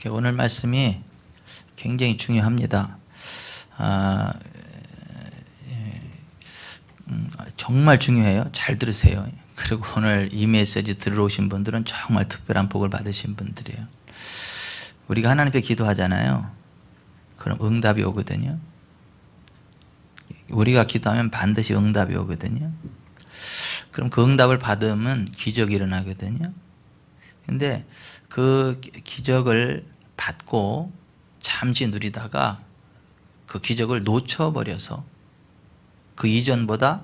오늘 말씀이 굉장히 중요합니다. 정말 중요해요. 잘 들으세요. 그리고 오늘 이 메시지 들어오신 분들은 정말 특별한 복을 받으신 분들이에요. 우리가 하나님 앞에 기도하잖아요. 그럼 응답이 오거든요. 우리가 기도하면 반드시 응답이 오거든요. 그럼 그 응답을 받으면 기적이 일어나거든요. 근데 그 기적을 받고 잠시 누리다가 그 기적을 놓쳐버려서 그 이전보다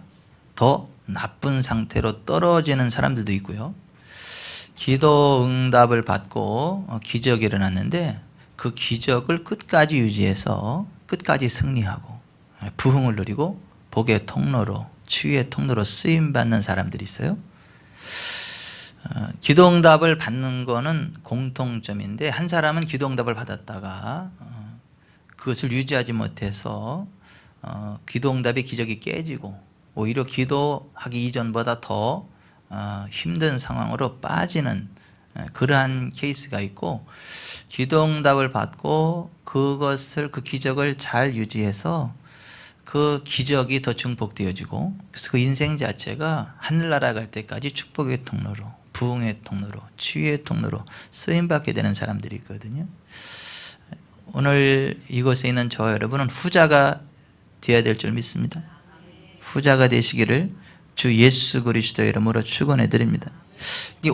더 나쁜 상태로 떨어지는 사람들도 있고요. 기도 응답을 받고 기적이 일어났는데 그 기적을 끝까지 유지해서 끝까지 승리하고 부흥을 누리고 복의 통로로, 치유의 통로로 쓰임받는 사람들이 있어요. 기도 응답을 받는 거는 공통점인데, 한 사람은 기도 응답을 받았다가 그것을 유지하지 못해서 기도 응답의 기적이 깨지고 오히려 기도하기 이전보다 더 힘든 상황으로 빠지는 그러한 케이스가 있고, 기도 응답을 받고 그것을, 그 기적을 잘 유지해서 그 기적이 더 증폭되어지고, 그래서 그 인생 자체가 하늘나라 갈 때까지 축복의 통로로, 부흥의 통로로, 치유의 통로로 쓰임받게 되는 사람들이 있거든요. 오늘 이곳에 있는 저와 여러분은 후자가 되어야 될 줄 믿습니다. 후자가 되시기를 주 예수 그리스도의 이름으로 축원해 드립니다.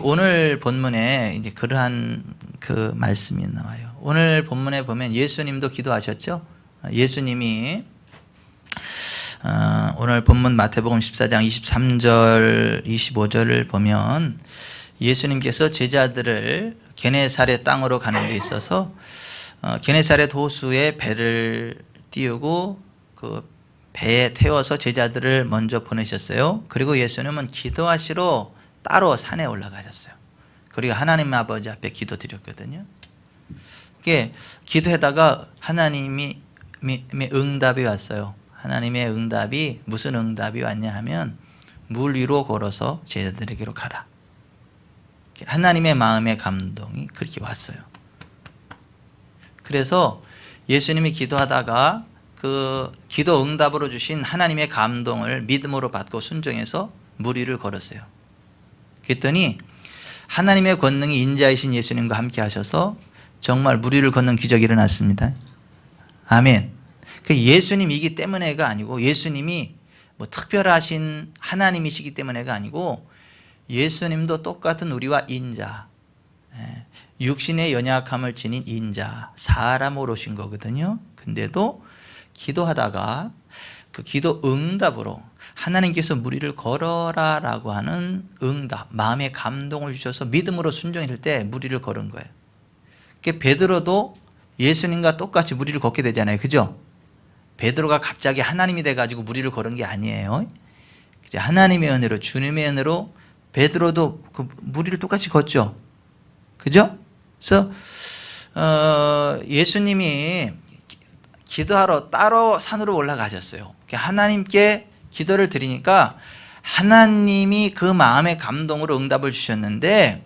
오늘 본문에 이제 그러한 그 말씀이 나와요. 오늘 본문에 보면 예수님도 기도하셨죠. 예수님이 오늘 본문 마태복음 14장 23절 25절을 보면 예수님께서 제자들을 게네사렛 땅으로 가는 데 있어서 게네사렛 호수에 배를 띄우고 그 배에 태워서 제자들을 먼저 보내셨어요. 그리고 예수님은 기도하시러 따로 산에 올라가셨어요. 그리고 하나님 아버지 앞에 기도드렸거든요. 이게 기도하다가 하나님의 응답이 왔어요. 하나님의 응답이, 무슨 응답이 왔냐 하면 물 위로 걸어서 제자들에게로 가라. 하나님의 마음의 감동이 그렇게 왔어요. 그래서 예수님이 기도하다가 그 기도 응답으로 주신 하나님의 감동을 믿음으로 받고 순종해서 물 위를 걸었어요. 그랬더니 하나님의 권능이 인자이신 예수님과 함께 하셔서 정말 물 위를 걷는 기적이 일어났습니다. 아멘. 그 예수님이기 때문에가 아니고, 예수님이 뭐 특별하신 하나님이시기 때문에가 아니고, 예수님도 똑같은 우리와 인자, 육신의 연약함을 지닌 인자, 사람으로 오신 거거든요. 근데도 기도하다가 그 기도 응답으로 하나님께서 물 위를 걸어라 라고 하는 응답, 마음의 감동을 주셔서 믿음으로 순종했을 때 물 위를 걸은 거예요. 베드로도 예수님과 똑같이 물 위를 걷게 되잖아요. 그죠? 베드로가 갑자기 하나님이 돼가지고 물 위를 걸은 게 아니에요. 하나님의 은혜로, 주님의 은혜로 베드로도 그 물 위를 똑같이 걷죠. 그죠? 그래서 예수님이 기도하러 따로 산으로 올라가셨어요. 하나님께 기도를 드리니까 하나님이 그 마음의 감동으로 응답을 주셨는데,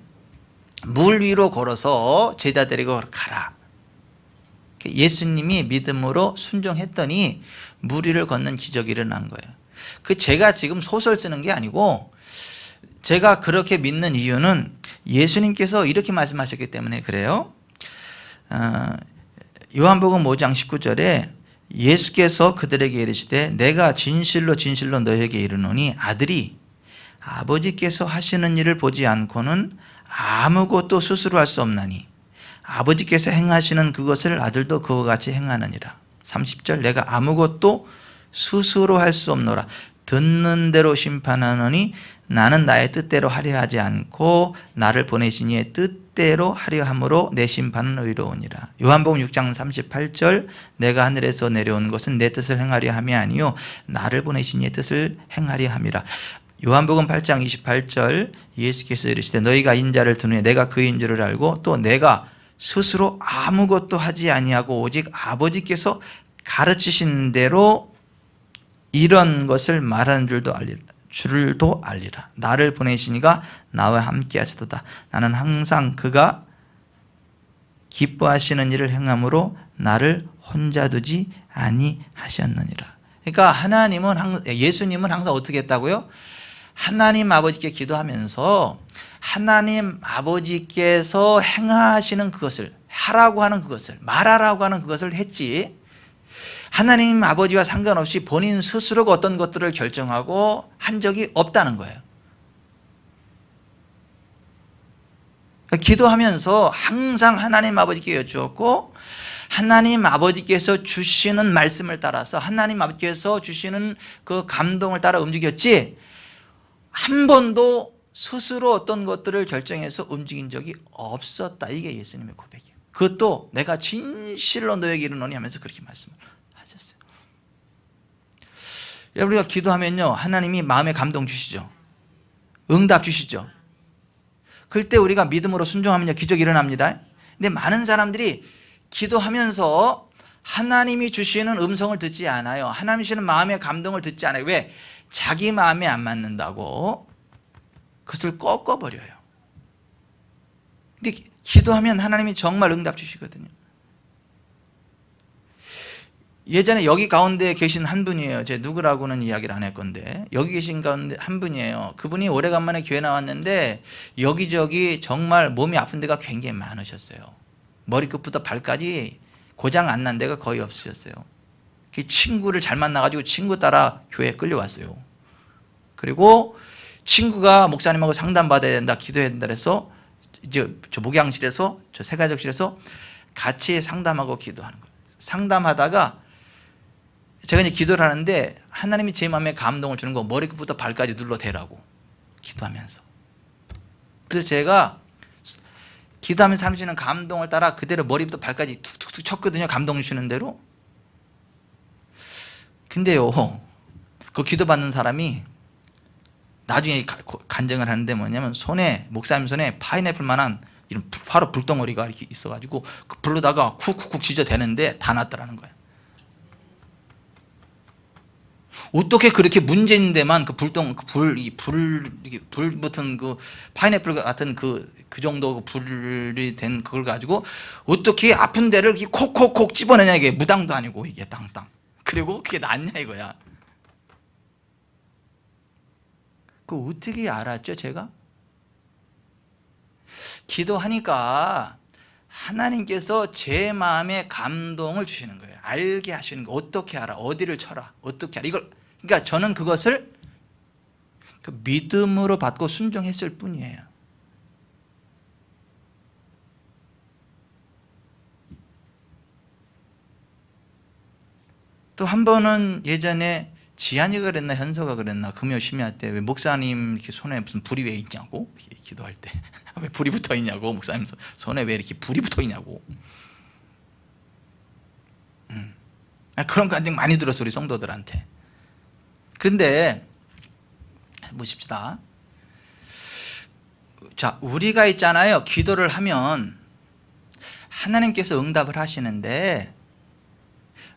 물 위로 걸어서 제자들에게 가라. 예수님이 믿음으로 순종했더니 물 위를 걷는 기적이 일어난 거예요. 제가 지금 소설 쓰는 게 아니고, 제가 그렇게 믿는 이유는 예수님께서 이렇게 말씀하셨기 때문에 그래요. 요한복음 5장 19절에 예수께서 그들에게 이르시되 내가 진실로 진실로 너에게 이르노니 아들이 아버지께서 하시는 일을 보지 않고는 아무것도 스스로 할 수 없나니 아버지께서 행하시는 그것을 아들도 그와 같이 행하느니라. 30절 내가 아무것도 스스로 할 수 없노라. 듣는 대로 심판하노니 나는 나의 뜻대로 하려 하지 않고 나를 보내신 이의 뜻대로 하려 함으로 내 심판은 의로우니라. 요한복음 6장 38절 내가 하늘에서 내려온 것은 내 뜻을 행하려 함이 아니요 나를 보내신 이의 뜻을 행하려 함이라. 요한복음 8장 28절 예수께서 이르시되 너희가 인자를 두느니 내가 그인 줄을 알고 또 내가 스스로 아무것도 하지 아니하고 오직 아버지께서 가르치신 대로 이런 것을 말하는 줄도 알리라. 나를 보내시니가 나와 함께 하시도다. 나는 항상 그가 기뻐하시는 일을 행함으로 나를 혼자 두지 아니하셨느니라. 그러니까 예수님은 항상 어떻게 했다고요? 하나님 아버지께 기도하면서 하나님 아버지께서 행하시는 그것을, 하라고 하는 그것을, 말하라고 하는 그것을 했지, 하나님 아버지와 상관없이 본인 스스로가 어떤 것들을 결정하고 한 적이 없다는 거예요. 기도하면서 항상 하나님 아버지께 여쭈었고, 하나님 아버지께서 주시는 말씀을 따라서 하나님 아버지께서 주시는 그 감동을 따라 움직였지, 한 번도 스스로 어떤 것들을 결정해서 움직인 적이 없었다. 이게 예수님의 고백이에요. 그것도 내가 진실로 너에게 이르노니 하면서 그렇게 말씀을 하셨어요. 우리가 기도하면요, 하나님이 마음에 감동 주시죠. 응답 주시죠. 그때 우리가 믿음으로 순종하면요, 기적이 일어납니다. 근데 많은 사람들이 기도하면서 하나님이 주시는 음성을 듣지 않아요. 하나님이 주시는 마음의 감동을 듣지 않아요. 왜? 자기 마음에 안 맞는다고 그것을 꺾어버려요. 근데 기도하면 하나님이 정말 응답 주시거든요. 예전에 여기 가운데 계신 한 분이에요. 제 누구라고는 이야기를 안 할 건데, 여기 계신 가운데 한 분이에요. 그분이 오래간만에 교회 나왔는데 여기저기 정말 몸이 아픈 데가 굉장히 많으셨어요. 머리끝부터 발까지 고장 안 난 데가 거의 없으셨어요. 친구를 잘 만나가지고 친구 따라 교회에 끌려왔어요. 그리고 친구가 목사님하고 상담받아야 된다, 기도해야 된다 그래서 이제 저 목양실에서, 저 세가족실에서 같이 상담하고 기도하는 거예요. 상담하다가 제가 이제 기도를 하는데 하나님이 제 마음에 감동을 주는 거, 머리끝부터 발까지 눌러대라고, 기도하면서. 그래서 제가 기도하면서 하시는 감동을 따라 그대로 머리부터 발까지 툭툭툭 쳤거든요. 감동 주시는 대로. 근데요, 그 기도받는 사람이 나중에 간증을 하는데 뭐냐면, 목사님 손에 파인애플만한 이런 화로 불덩어리가 이렇게 있어가지고 그 불로다가 쿡쿡쿡 지져대는데 다 났더라는 거예요. 어떻게 그렇게 문제 있는 데만 그 불 붙은 그 파인애플 같은 그 정도 불이 된 그걸 가지고 어떻게 아픈 데를 이렇게 콕콕콕 집어내냐, 이게 무당도 아니고 이게 땅땅. 그리고 그게 낫냐 이거야. 그 어떻게 알았죠, 제가? 기도하니까 하나님께서 제 마음에 감동을 주시는 거예요. 알게 하시는 거. 어떻게 알아? 어디를 쳐라? 어떻게 알아? 이걸, 그러니까 저는 그것을 그 믿음으로 받고 순종했을 뿐이에요. 또 한 번은 예전에 지한이가 그랬나 현서가 그랬나, 금요 심야 때 왜 목사님 이렇게 손에 무슨 불이 왜 있냐고, 기도할 때 왜 불이 붙어 있냐고, 목사님 손에 왜 이렇게 불이 붙어 있냐고. 그런 간증 많이 들었어, 우리 성도들한테. 근데 보십시다. 자, 우리가 있잖아요, 기도를 하면 하나님께서 응답을 하시는데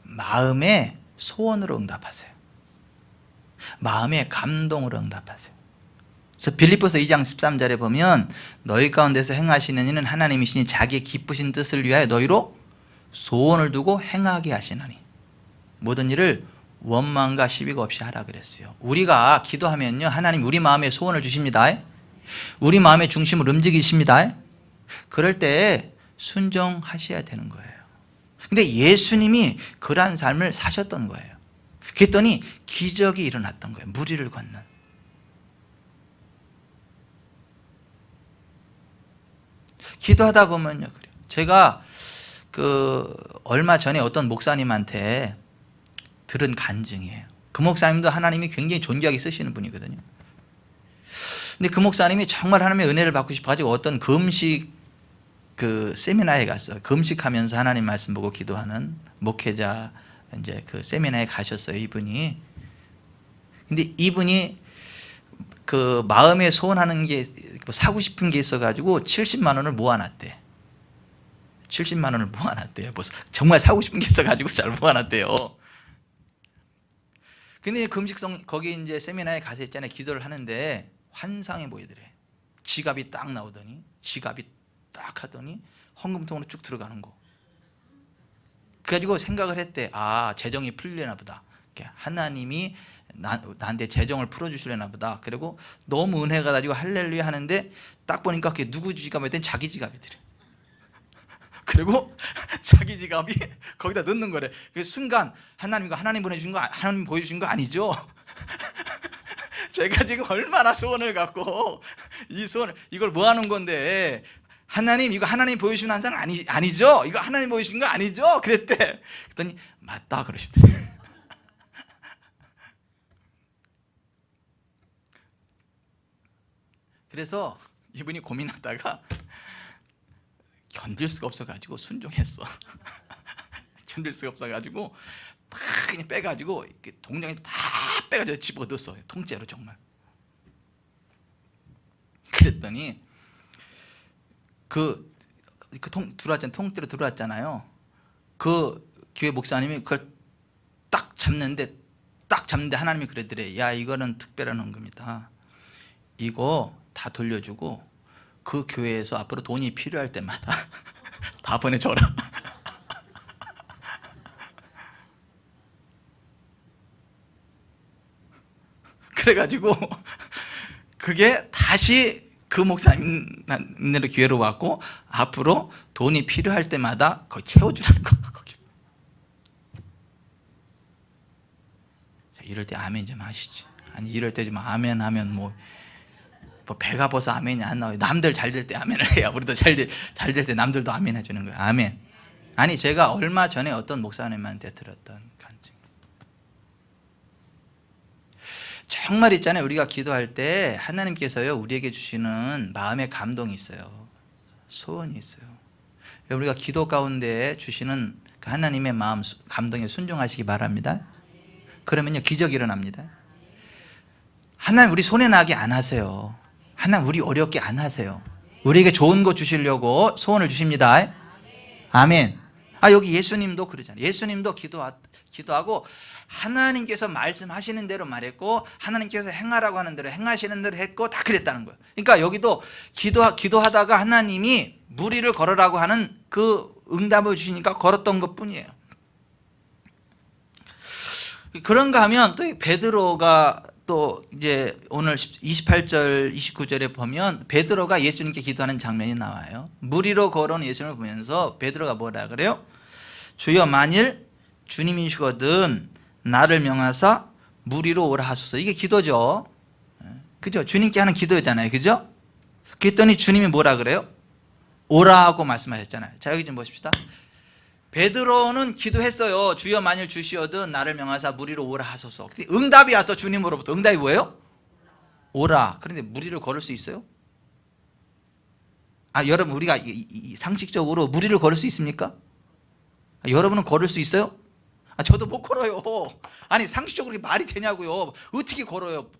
마음의 소원으로 응답하세요. 마음의 감동으로 응답하세요. 그래서 빌립보서 2장 13절에 보면, 너희 가운데서 행하시는 이는 하나님이시니 자기의 기쁘신 뜻을 위하여 너희로 소원을 두고 행하게 하시나니 모든 일을 원망과 시비가 없이 하라 그랬어요. 우리가 기도하면요, 하나님 우리 마음에 소원을 주십니다. 우리 마음의 중심을 움직이십니다. 그럴 때 순종하셔야 되는 거예요. 근데 예수님이 그러한 삶을 사셨던 거예요. 그랬더니 기적이 일어났던 거예요. 무리를 걷는. 기도하다 보면요, 그래요. 제가 얼마 전에 어떤 목사님한테 들은 간증이에요. 그 목사님도 하나님이 굉장히 존귀하게 쓰시는 분이거든요. 근데 그 목사님이 정말 하나님의 은혜를 받고 싶어가지고 어떤 금식 세미나에 갔어요. 금식하면서 하나님 말씀 보고 기도하는 목회자 이제 그 세미나에 가셨어요, 이분이. 근데 이분이 그 마음에 소원하는 게, 사고 싶은 게 있어가지고 70만 원을 모아놨대. 70만 원을 모아놨대요. 뭐 정말 사고 싶은 게 있어가지고 잘 모아놨대요. 근데 금식성 거기 이제 세미나에 가서 있잖아요. 기도를 하는데 환상이 보이더래. 지갑이 딱 나오더니 지갑이 딱 하더니 헌금통으로 쭉 들어가는 거. 그래가지고 생각을 했대. 아, 재정이 풀리려나 보다. 하나님이 나한테 재정을 풀어주시려나 보다. 그리고 너무 은혜가 가지고 할렐루야 하는데 딱 보니까 그게 누구 지갑에 든 자기 지갑이더래. 그리고 자기 지갑이 거기다 넣는 거래. 그 순간 하나님 보내주신 거, 하나님 보여주신 거 아니죠? 제가 지금 얼마나 소원을 갖고 이 소원을, 이걸 뭐 하는 건데, 하나님 이거 하나님 보여주신 한상 아니죠? 이거 하나님 보여주신 거 아니죠? 그랬대. 그랬더니 맞다 그러시더래. 그래서 이분이 고민하다가 견딜 수가 없어가지고 순종했어. 견딜 수가 없어가지고 다 그냥 빼가지고 동장에 다 빼가지고 집어넣었어. 통째로 정말. 그랬더니 들어왔잖아요. 통째로 들어왔잖아요. 그 교회 목사님이 그걸 딱 잡는데 하나님이 그러더래. 야, 이거는 특별한 헌금이다. 이거 다 돌려주고 그 교회에서 앞으로 돈이 필요할 때마다 다 보내줘라. 그래가지고 그게 다시 그 목사님네 교회로 왔고 앞으로 돈이 필요할 때마다 거의 채워주라는 거야. 거기. 자, 이럴 때 아멘 좀 하시지. 아니 이럴 때 좀 아멘 하면 뭐 배가 벗어 아멘이 안 나와요. 남들 잘 될 때 아멘을 해야 우리도 잘 될 때 남들도 아멘 해주는 거예요. 아멘. 아니 제가 얼마 전에 어떤 목사님한테 들었던 간증. 정말 있잖아요. 우리가 기도할 때 하나님께서요 우리에게 주시는 마음의 감동이 있어요. 소원이 있어요. 우리가 기도 가운데 주시는 그 하나님의 마음 감동에 순종하시기 바랍니다. 그러면요 기적이 일어납니다. 하나님 우리 손해 나게 안 하세요. 하나님 우리 어렵게 안 하세요. 우리에게 좋은 거 주시려고 소원을 주십니다. 아멘. 여기 예수님도 그러잖아요. 예수님도 기도하고 하나님께서 말씀하시는 대로 말했고 하나님께서 행하라고 하는 대로 행하시는 대로 했고 다 그랬다는 거예요. 그러니까 여기도 기도하다가 하나님이 무리를 걸으라고 하는 그 응답을 주시니까 걸었던 것뿐이에요. 그런가 하면 또 베드로가 또 이제 오늘 28절 29절에 보면 베드로가 예수님께 기도하는 장면이 나와요. 무리로 걸어온 예수님을 보면서 베드로가 뭐라 그래요? 주여 만일 주님이시거든 나를 명하사 무리로 오라 하소서. 이게 기도죠. 그죠? 주님께 하는 기도였잖아요. 그죠? 그랬더니 주님이 뭐라 그래요? 오라고 말씀하셨잖아요. 자 여기 좀 보십시다. 베드로는 기도했어요. 주여 만일 주시거든 나를 명하사 무리로 오라 하소서. 응답이 와서 주님으로부터. 응답이 뭐예요? 오라. 그런데 무리를 걸을 수 있어요? 여러분 우리가 상식적으로 무리를 걸을 수 있습니까? 여러분은 걸을 수 있어요? 저도 못 걸어요. 아니 상식적으로 이게 말이 되냐고요. 어떻게 걸어요?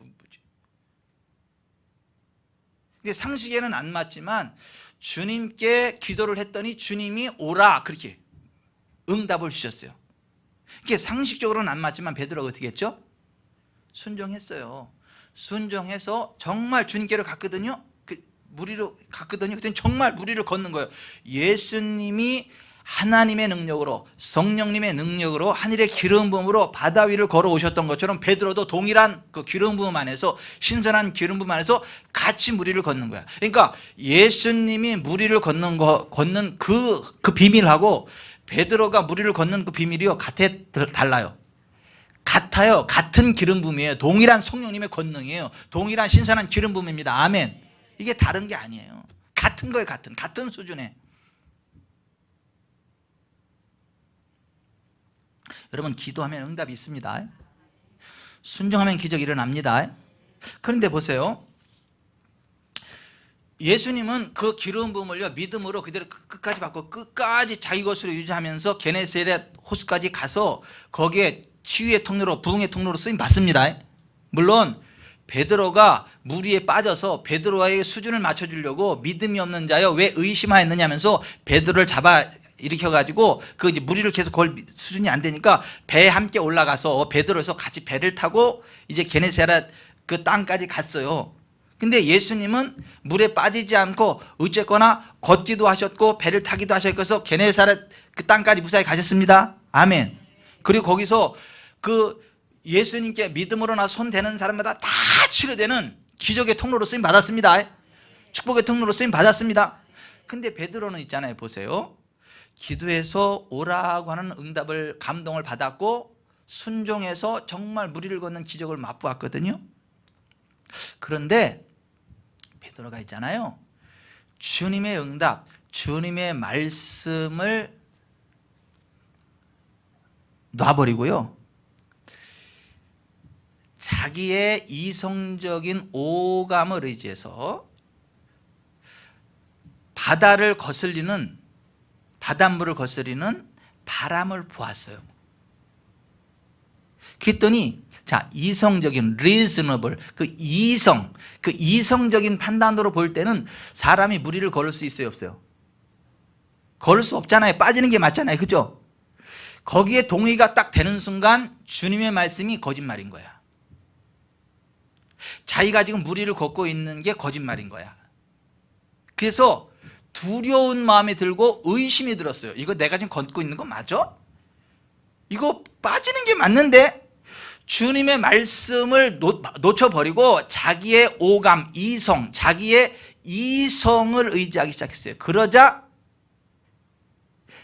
근데 상식에는 안 맞지만 주님께 기도를 했더니 주님이 오라 그렇게 응답을 주셨어요. 이게 상식적으로는 안 맞지만 베드로가 어떻게 했죠? 순종했어요. 순종해서 정말 주님께로 갔거든요. 무리로 갔거든요. 그때 정말 무리를 걷는 거예요. 예수님이 하나님의 능력으로 성령님의 능력으로 하늘의 기름 부음으로 바다 위를 걸어오셨던 것처럼 베드로도 동일한 그 기름 부음 안에서 신선한 기름 부음 안에서 같이 무리를 걷는 거야. 그러니까 예수님이 무리를 걷는 그 비밀하고 베드로가 무리를 걷는 그 비밀이요 달라요. 같아요. 같은 기름 부음이에요. 동일한 성령님의 권능이에요. 동일한 신선한 기름 부음입니다. 아멘. 이게 다른 게 아니에요. 같은 거예요. 같은 수준에. 여러분 기도하면 응답이 있습니다. 순종하면 기적이 일어납니다. 그런데 보세요. 예수님은 그 기름 부음을요 믿음으로 그대로 끝까지 받고 끝까지 자기 것으로 유지하면서 게네사렛 호수까지 가서 거기에 치유의 통로로 부흥의 통로로 쓰임 받습니다. 물론 베드로가 무리에 빠져서 베드로와의 수준을 맞춰주려고 믿음이 없는 자여 왜 의심하였느냐 하면서 베드로를 잡아 일으켜가지고 그 이제 무리를 계속 걸 수준이 안 되니까 배에 함께 올라가서 베드로에서 같이 배를 타고 이제 게네사렛 그 땅까지 갔어요. 근데 예수님은 물에 빠지지 않고 어쨌거나 걷기도 하셨고 배를 타기도 하셨고 게네사렛 그 땅까지 무사히 가셨습니다. 아멘. 그리고 거기서 그 예수님께 믿음으로나 손 대는 사람마다 다 치료되는 기적의 통로로 쓰임 받았습니다. 축복의 통로로 쓰임 받았습니다. 근데 베드로는 있잖아요. 보세요. 기도해서 오라고 하는 응답을 감동을 받았고 순종해서 정말 무리를 걷는 기적을 맛보았거든요. 그런데 베드로가 있잖아요. 주님의 응답, 주님의 말씀을 놔버리고요. 자기의 이성적인 오감을 의지해서 바닷물을 거스리는 바람을 보았어요. 그랬더니 자, 이성적인 reasonable 그 이성적인 판단으로 볼 때는 사람이 무리를 걸을 수 있어요, 없어요? 걸을 수 없잖아요. 빠지는 게 맞잖아요. 그죠? 거기에 동의가 딱 되는 순간 주님의 말씀이 거짓말인 거야. 자기가 지금 무리를 걷고 있는 게 거짓말인 거야. 그래서 두려운 마음이 들고 의심이 들었어요. 이거 내가 지금 걷고 있는 거 맞아? 이거 빠지는 게 맞는데? 주님의 말씀을 놓쳐버리고 자기의 오감, 자기의 이성을 의지하기 시작했어요. 그러자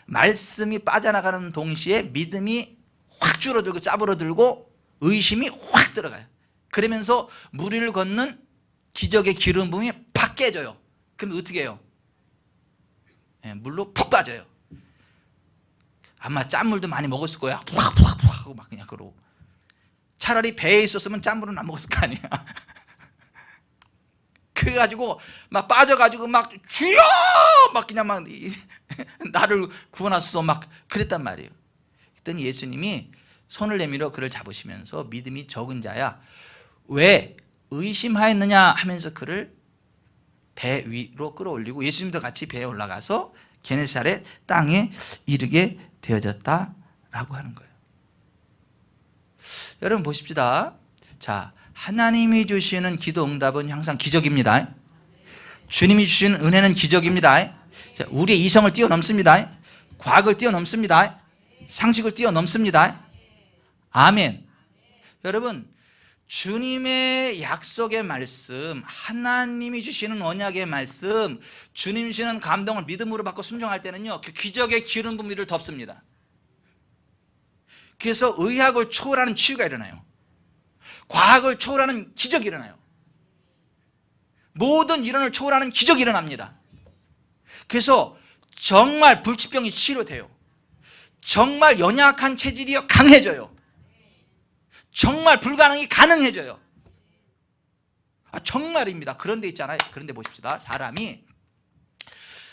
말씀이 빠져나가는 동시에 믿음이 확 줄어들고 짜부러들고 의심이 확 들어가요. 그러면서 무리를 걷는 기적의 기름 부음이 팍 깨져요. 그럼 어떻게 해요? 물로 푹 빠져요. 아마 짠물도 많이 먹었을 거야. 푹 하고 막 그냥 그러고. 차라리 배에 있었으면 짠물은 안 먹었을 거 아니야. 그래가지고 막 빠져가지고 막 주여 막 그냥 막 나를 구원하소서 막 그랬단 말이에요. 그랬더니 예수님이 손을 내밀어 그를 잡으시면서 믿음이 적은 자야 왜 의심하였느냐 하면서 그를 배 위로 끌어올리고 예수님도 같이 배에 올라가서 게네사렛 땅에 이르게 되어졌다라고 하는 거예요. 여러분 보십시다. 자, 하나님이 주시는 기도 응답은 항상 기적입니다. 주님이 주시는 은혜는 기적입니다. 자, 우리의 이성을 뛰어넘습니다. 과학을 뛰어넘습니다. 상식을 뛰어넘습니다. 아멘. 여러분 주님의 약속의 말씀, 하나님이 주시는 언약의 말씀, 주님 주시는 감동을 믿음으로 받고 순종할 때는요 그 기적의 기름 부음 위를 덮습니다. 그래서 의학을 초월하는 치유가 일어나요. 과학을 초월하는 기적이 일어나요. 모든 이론을 초월하는 기적이 일어납니다. 그래서 정말 불치병이 치료돼요. 정말 연약한 체질이 강해져요. 정말 불가능이 가능해져요. 정말입니다. 그런데 있잖아요. 그런데 보십시다. 사람이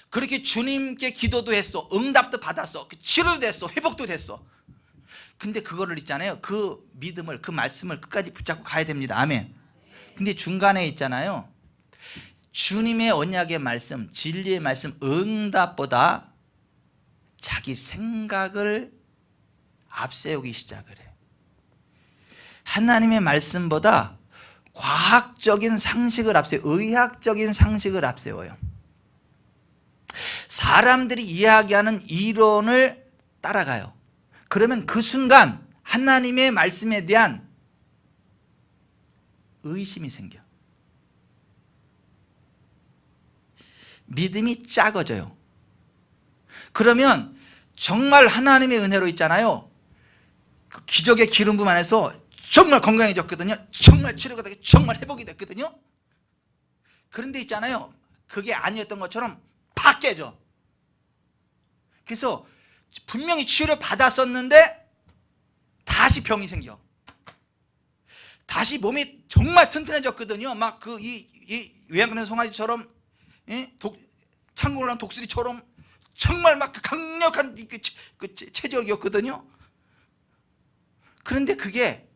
그렇게 주님께 기도도 했어. 응답도 받았어. 치료도 됐어. 회복도 됐어. 근데 그거를 있잖아요. 그 믿음을, 그 말씀을 끝까지 붙잡고 가야 됩니다. 아멘. 근데 중간에 있잖아요. 주님의 언약의 말씀, 진리의 말씀, 응답보다 자기 생각을 앞세우기 시작을 해. 하나님의 말씀보다 과학적인 상식을 앞세워요. 의학적인 상식을 앞세워요. 사람들이 이야기하는 이론을 따라가요. 그러면 그 순간 하나님의 말씀에 대한 의심이 생겨. 믿음이 작아져요. 그러면 정말 하나님의 은혜로 있잖아요. 그 기적의 기름 부음 안에서 정말 건강해졌거든요. 정말 치료가 되고 정말 회복이 됐거든요. 그런데 있잖아요. 그게 아니었던 것처럼 팍 깨져. 그래서 분명히 치료를 받았었는데 다시 병이 생겨. 다시 몸이 정말 튼튼해졌거든요. 막 그 이 외양간의 송아지처럼 창고를 한 독수리처럼 정말 막 강력한 그 체력이었거든요. 그런데 그게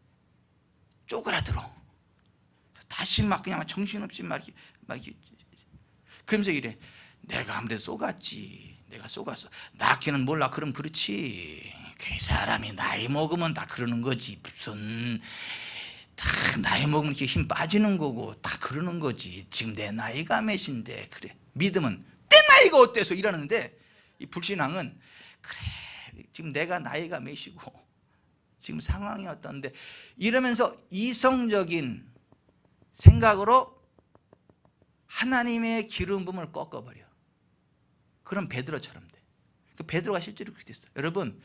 쪼그라들어. 다시 막 그냥 정신없이 막 그러면서 이래. 내가 아무래도 쏘갔지. 내가 쏘갔어. 낳기는 몰라. 그럼 그렇지. 그 사람이 나이 먹으면 다 그러는 거지. 무슨 다 나이 먹으면 이렇게 힘 빠지는 거고 다 그러는 거지. 지금 내 나이가 몇인데. 그래, 믿음은 내 나이가 어때서 이러는데, 이 불신앙은 그래 지금 내가 나이가 몇이고 지금 상황이 어떤데 이러면서 이성적인 생각으로 하나님의 기름 부음을 꺾어버려. 그럼 베드로처럼 돼. 그 베드로가 실제로 그렇게 됐어요. 여러분,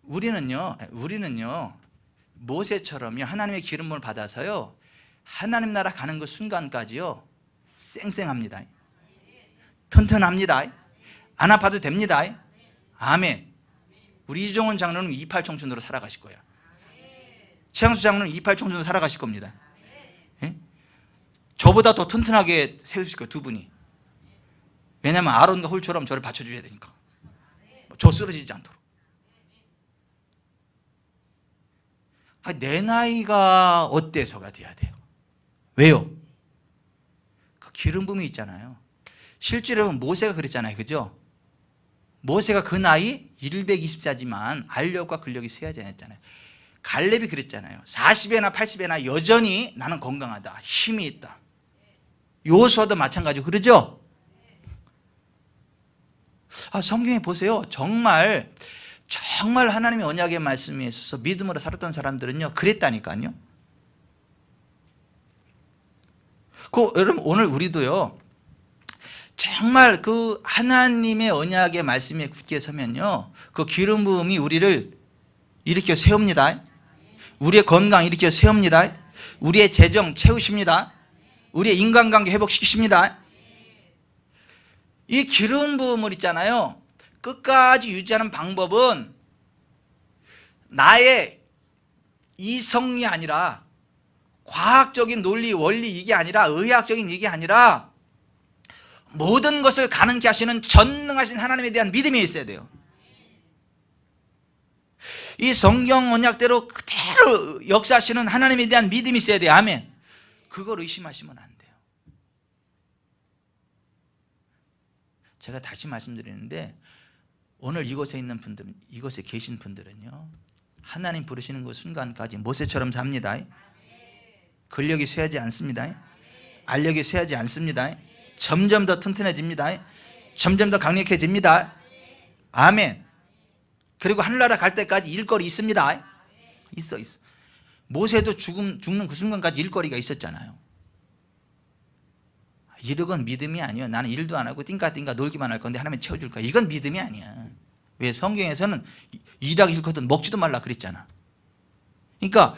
우리는요 모세처럼요 하나님의 기름 부음을 받아서요 하나님 나라 가는 그 순간까지요 쌩쌩합니다. 튼튼합니다. 안 아파도 됩니다. 아멘. 우리 이종원 장로는 28 청춘으로 살아가실 거예요. 최양수 장로는 28 청춘으로 살아가실 겁니다. 예? 저보다 더 튼튼하게 세우실 거예요, 두 분이. 왜냐하면 아론과 홀처럼 저를 받쳐주셔야 되니까. 저 쓰러지지 않도록. 내 나이가 어때서가 돼야 돼요. 왜요? 그 기름 부음이 있잖아요. 실제로 모세가 그랬잖아요, 그죠? 모세가 그 나이 120세지만 알력과 근력이 쇠하지 않았잖아요. 갈렙이 그랬잖아요. 40에나 80에나 여전히 나는 건강하다, 힘이 있다. 요수아도 마찬가지고 그러죠? 성경에 보세요. 정말 하나님의 언약의 말씀에 있어서 믿음으로 살았던 사람들은요 그랬다니까요. 여러분, 오늘 우리도요 정말 그 하나님의 언약의 말씀에 굳게 서면요 그 기름 부음이 우리를 일으켜 세웁니다. 우리의 건강 일으켜 세웁니다. 우리의 재정 채우십니다. 우리의 인간관계 회복시키십니다. 이 기름 부음을 있잖아요 끝까지 유지하는 방법은 나의 이성이 아니라 과학적인 논리 원리 이게 아니라 의학적인 이게 아니라 모든 것을 가능케 하시는 전능하신 하나님에 대한 믿음이 있어야 돼요. 이 성경 언약대로 그대로 역사하시는 하나님에 대한 믿음이 있어야 돼요. 아멘. 그걸 의심하시면 안 돼요. 제가 다시 말씀드리는데 오늘 이곳에 있는 분들은, 이곳에 계신 분들은요 하나님 부르시는 그 순간까지 모세처럼 삽니다. 근력이 쇠하지 않습니다. 알력이 쇠하지 않습니다. 점점 더 튼튼해집니다. 점점 더 강력해집니다. 아멘. 그리고 하늘나라 갈 때까지 일거리 있습니다. 있어. 모세도 죽는 그 순간까지 일거리가 있었잖아요. 이건 믿음이 아니에요. 나는 일도 안 하고 띵까띵까 놀기만 할 건데 하나님이 채워줄 거야. 이건 믿음이 아니야. 왜? 성경에서는 일하기 싫거든 먹지도 말라 그랬잖아. 그러니까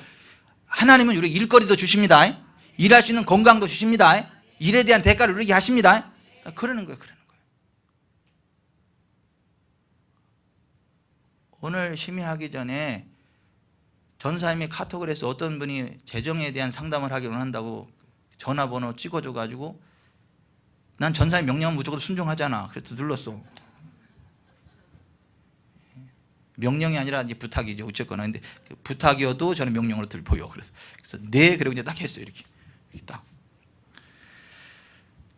하나님은 우리 일거리도 주십니다. 일할 수 있는 건강도 주십니다. 일에 대한 대가를 누리게 하십니다. 그러는 거예요. 오늘 심의하기 전에 전사님이 카톡을 해서 어떤 분이 재정에 대한 상담을 하기로 한다고 전화번호 찍어줘가지고 난 전사님 명령은 무조건 순종하잖아. 그래서 눌렀어. 명령이 아니라 이제 부탁이죠. 어쨌거나. 근데 부탁이어도 저는 명령으로 들보여. 그래서 네, 그리고 이제 딱 했어요. 이렇게 딱.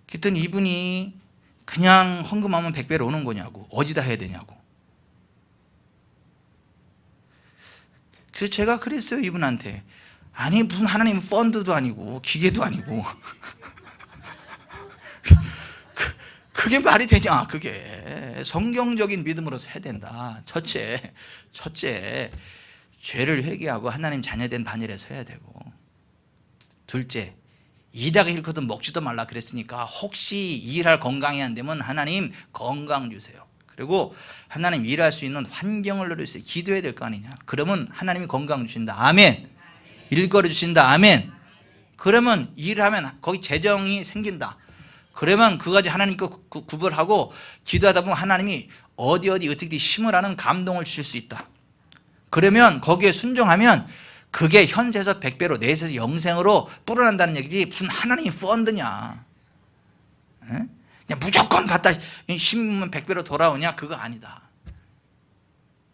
그랬더니 이분이 그냥 헌금하면 100배로 오는 거냐고, 어디다 해야 되냐고. 그래서 제가 그랬어요, 이분한테. 아니, 무슨 하나님 펀드도 아니고 기계도 아니고 그게 말이 되냐. 그게 성경적인 믿음으로서 해야 된다. 첫째 죄를 회개하고 하나님 자녀된 반열에 서야 되고, 둘째 일하기 싫거든 먹지도 말라 그랬으니까 혹시 일할 건강이 안 되면 하나님 건강 주세요. 그리고 하나님 일할 수 있는 환경을 누리세요. 기도해야 될 거 아니냐. 그러면 하나님이 건강 주신다. 아멘. 일거리 주신다. 아멘. 그러면 일하면 거기 재정이 생긴다. 그러면 그까지 하나님께 구별하고 기도하다 보면 하나님이 어디 어떻게 힘을 하는 감동을 주실 수 있다. 그러면 거기에 순종하면 그게 현세에서 100배로 내세에서 영생으로 불어난다는 얘기지 무슨 하나님이 펀드냐. 그냥 무조건 갖다 심으면 100배로 돌아오냐. 그거 아니다.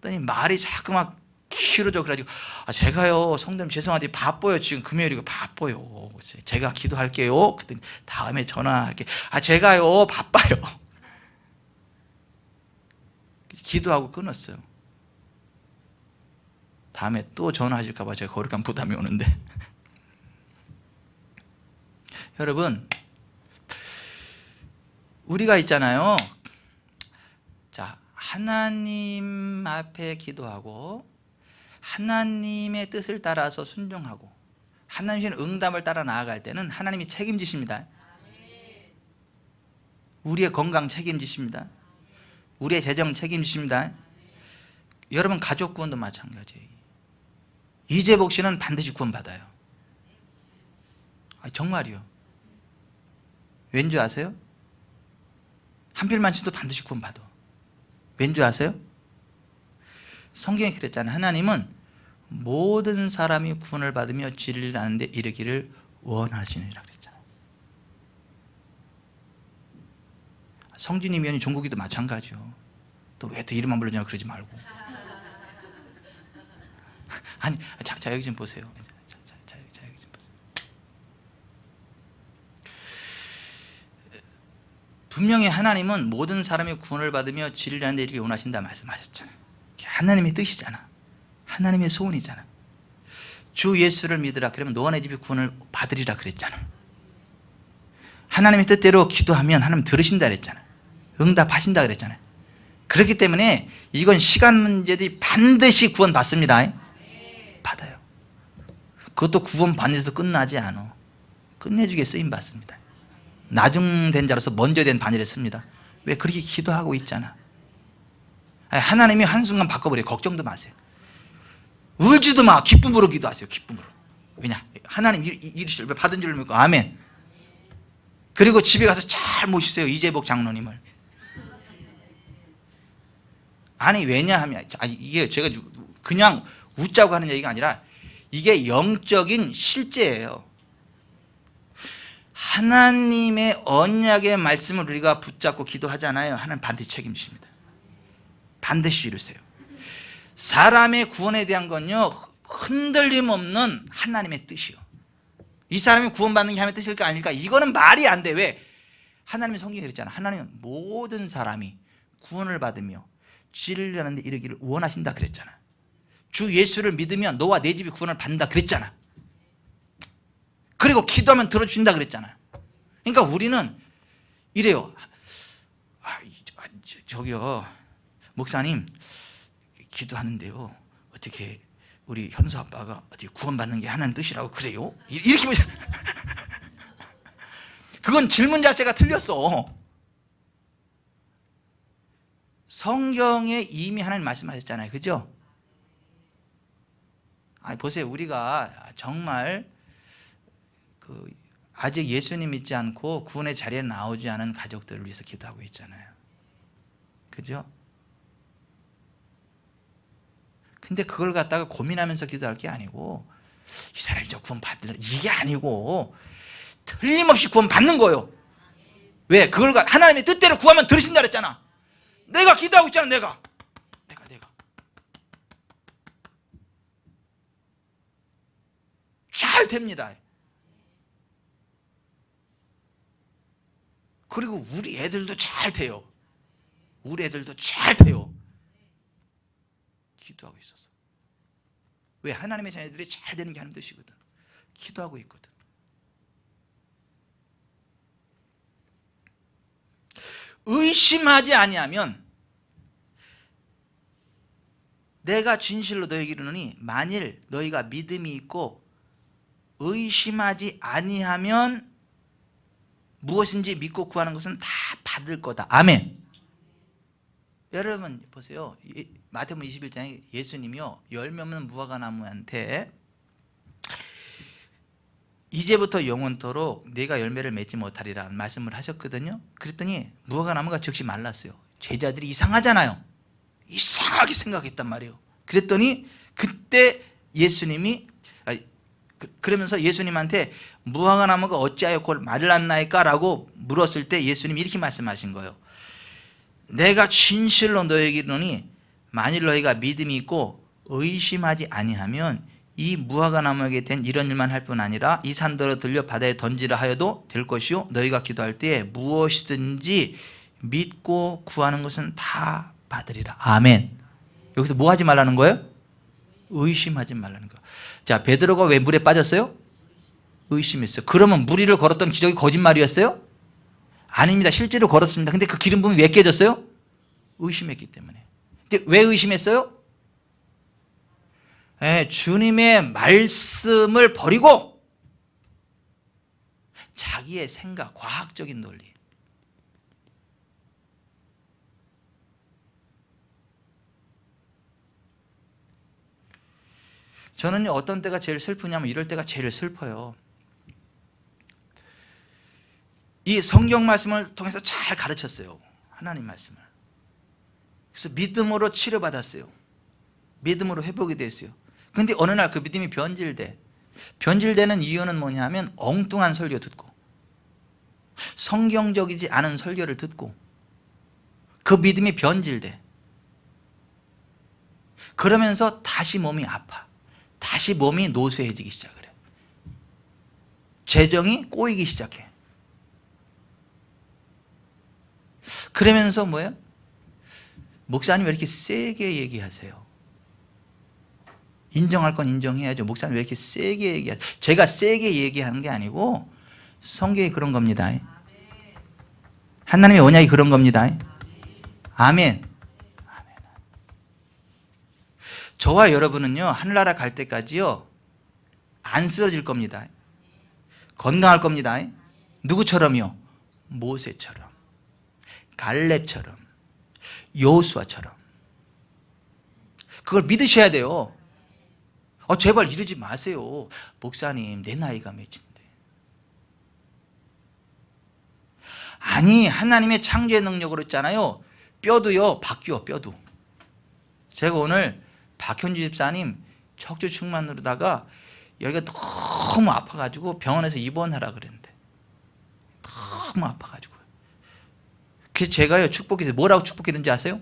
그랬더니 말이 자꾸 막 길어져. 그래가지고 제가요 성도님 죄송한데 바빠요. 지금 금요일이고 바빠요. 제가 기도할게요. 그랬더니 다음에 전화할게. 제가요 바빠요. 기도하고 끊었어요. 다음에 또 전화하실까 봐 제가 거룩한 부담이 오는데 여러분, 우리가 있잖아요. 자, 하나님 앞에 기도하고 하나님의 뜻을 따라서 순종하고 하나님의 응답을 따라 나아갈 때는 하나님이 책임지십니다. 우리의 건강 책임지십니다. 우리의 재정 책임지십니다. 여러분, 가족 구원도 마찬가지예요. 이재복 씨는 반드시 구원받아요. 정말이요. 왠지 아세요? 한필만 씨도 반드시 구원받아. 왠지 아세요? 성경에 그랬잖아요. 하나님은 모든 사람이 구원을 받으며 진리를 아는 데 이르기를 원하시느니라 그랬잖아요. 성진이 위원이 종국이도 마찬가지요. 또 왜 또 이름만 불러냐고 그러지 말고. 아니, 자 여기 좀 보세요. 자 여기 좀 보세요. 분명히 하나님은 모든 사람이 구원을 받으며 진리를 아는 데 이르기를 원하신다 말씀하셨잖아요. 하나님의 뜻이잖아. 하나님의 소원이잖아. 주 예수를 믿으라 그러면 너와 내 집이 구원을 받으리라 그랬잖아. 하나님의 뜻대로 기도하면 하나님 들으신다 그랬잖아. 응답하신다 그랬잖아요. 그렇기 때문에 이건 시간 문제지 반드시 구원 받습니다. 받아요. 그것도 구원 받는 데서 끝나지 않아. 끝내주게 쓰임 받습니다. 나중된 자로서 먼저 된 반열에 씁니다. 왜? 그렇게 기도하고 있잖아. 하나님이 한순간 바꿔버려요. 걱정도 마세요. 울지도 마. 기쁨으로 기도하세요. 기쁨으로. 왜냐? 하나님 이르실 받은 줄 믿고. 아멘. 그리고 집에 가서 잘 모시세요. 이재복 장로님을. 아니, 왜냐하면 이게 제가 그냥 웃자고 하는 얘기가 아니라 이게 영적인 실제예요. 하나님의 언약의 말씀을 우리가 붙잡고 기도하잖아요. 하나님 반드시 책임집니다. 반드시 이루세요. 사람의 구원에 대한 건요, 흔들림 없는 하나님의 뜻이요. 이 사람이 구원받는 게 하나님의 뜻일까 아닐까? 이거는 말이 안 돼. 왜? 하나님의 성경에 그랬잖아. 하나님은 모든 사람이 구원을 받으며 진리를 아는 데 이르기를 원하신다 그랬잖아. 주 예수를 믿으면 너와 내 집이 구원을 받는다 그랬잖아. 그리고 기도하면 들어주신다 그랬잖아. 그러니까 우리는 이래요. 저기요, 목사님 기도하는데요, 어떻게 우리 현수 아빠가 어떻게 구원받는 게 하나님 뜻이라고 그래요? 이렇게 보죠. 그건 질문 자체가 틀렸어. 성경에 이미 하나님 말씀하셨잖아요. 그죠? 보세요. 우리가 정말 아직 예수님 믿지 않고 구원의 자리에 나오지 않은 가족들을 위해서 기도하고 있잖아요. 그죠? 근데 그걸 갖다가 고민하면서 기도할 게 아니고, 이 사람이 저 구원 받으려, 이게 아니고 틀림없이 구원 받는 거예요. 왜? 그걸 하나님의 뜻대로 구하면 들으신다 그랬잖아. 내가 기도하고 있잖아. 내가 잘 됩니다. 그리고 우리 애들도 잘 돼요. 우리 애들도 잘 돼요. 기도하고 있어서. 왜? 하나님의 자녀들이 잘 되는 게 하는 뜻이거든. 기도하고 있거든. 의심하지 아니하면 내가 진실로 너에게 이르노니 만일 너희가 믿음이 있고 의심하지 아니하면 무엇인지 믿고 구하는 것은 다 받을 거다. 아멘. 여러분 보세요. 마태복음 21장에 예수님이요, 열매 없는 무화과 나무한테 이제부터 영원토록 내가 열매를 맺지 못하리라는 말씀을 하셨거든요. 그랬더니 무화과 나무가 즉시 말랐어요. 제자들이 이상하잖아요. 이상하게 생각했단 말이에요. 그랬더니 그때 예수님이 그러면서 예수님한테 무화과 나무가 어찌하여 곧 말랐나이까? 라고 물었을 때 예수님이 이렇게 말씀하신 거예요. 내가 진실로 너에게 이르노니 만일 너희가 믿음이 있고 의심하지 아니하면 이 무화과 나무에게 된 이런 일만 할 뿐 아니라 이 산더러 들려 바다에 던지라 하여도 될 것이요 너희가 기도할 때에 무엇이든지 믿고 구하는 것은 다 받으리라. 아멘. 여기서 뭐 하지 말라는 거예요? 의심하지 말라는 거예요. 자, 베드로가 왜 물에 빠졌어요? 의심했어요. 그러면 무리를 걸었던 기적이 거짓말이었어요? 아닙니다. 실제로 걸었습니다. 근데 그 기름 부음이 왜 깨졌어요? 의심했기 때문에. 근데 왜 의심했어요? 네, 주님의 말씀을 버리고 자기의 생각, 과학적인 논리. 저는 어떤 때가 제일 슬프냐면 이럴 때가 제일 슬퍼요. 이 성경 말씀을 통해서 잘 가르쳤어요. 하나님 말씀을. 그래서 믿음으로 치료받았어요. 믿음으로 회복이 됐어요. 근데 어느 날 그 믿음이 변질돼. 변질되는 이유는 뭐냐면 엉뚱한 설교 듣고 성경적이지 않은 설교를 듣고 그 믿음이 변질돼. 그러면서 다시 몸이 아파. 다시 몸이 노쇠해지기 시작을 해. 재정이 꼬이기 시작해. 그러면서 뭐예요? 목사님 왜 이렇게 세게 얘기하세요? 인정할 건 인정해야죠. 목사님 왜 이렇게 세게 얘기하세요? 제가 세게 얘기하는 게 아니고 성경이 그런 겁니다. 하나님의 언약이 그런 겁니다. 아멘. 저와 여러분은요 하늘나라 갈 때까지요 안 쓰러질 겁니다. 건강할 겁니다. 누구처럼요? 모세처럼, 갈렙처럼, 여호수아처럼. 그걸 믿으셔야 돼요. 제발 이러지 마세요. 목사님 내 나이가 몇인데. 아니 하나님의 창조의 능력으로 했잖아요. 뼈도요 바뀌어. 뼈도. 제가 오늘 박현주 집사님 척추 측만 누르다가 여기가 너무 아파가지고 병원에서 입원하라 그랬는데 너무 아파가지고 그래서 제가요 축복해서 뭐라고 축복했는지 아세요?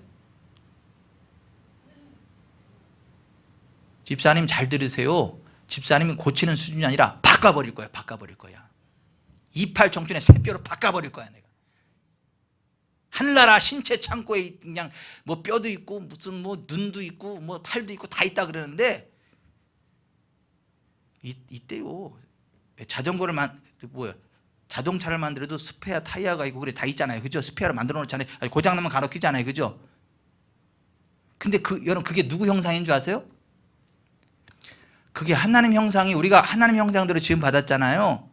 집사님 잘 들으세요. 집사님이 고치는 수준이 아니라 바꿔버릴 거야. 바꿔버릴 거야. 이팔 정춘의 새뼈로 바꿔버릴 거야. 내가 하늘나라 신체 창고에 그냥 뭐 뼈도 있고 무슨 뭐 눈도 있고 뭐 팔도 있고 다 있다 그러는데 이때요 자전거를 자동차를 만들어도 스페어 타이어가 있고 그래 다 있잖아요. 그죠? 스페어를 만들어 놓잖아요. 고장나면 간혹 끼잖아요. 그죠? 근데 여러분 그게 누구 형상인 줄 아세요? 그게 하나님 형상이 우리가 하나님 형상대로 지음 받았잖아요.